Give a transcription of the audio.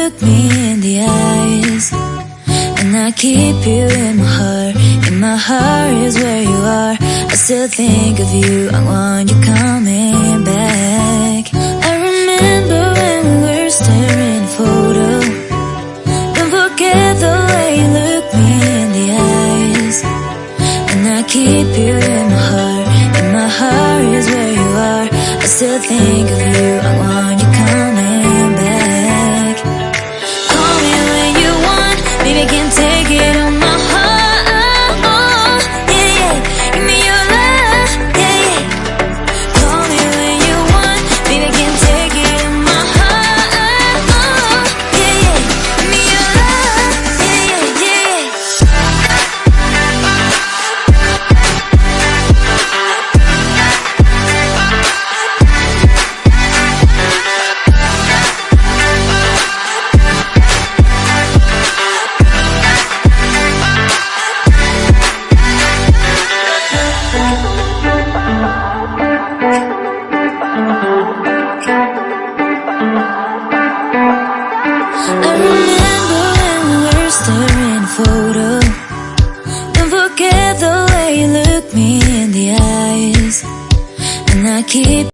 look me in the eyes, and I keep you in my heart. In my heart is where you are. I still think of you, I want you coming back. I remember when we were staring at a photo. Don't forget the way you look me in the eyes, and I keep you in my heart. In my heart is where you are. I still think of you, I want you coming back. Call me when you want, baby, I can't take it on my heart. Yeah, yeah, give me your love, yeah, yeah. Call me when you want, baby, I can't take it on my heart. Yeah, yeah, give me your love, yeah, yeah, yeah. I remember when we were staring at a photo. Don't forget the way you look me in the eyes, and I keep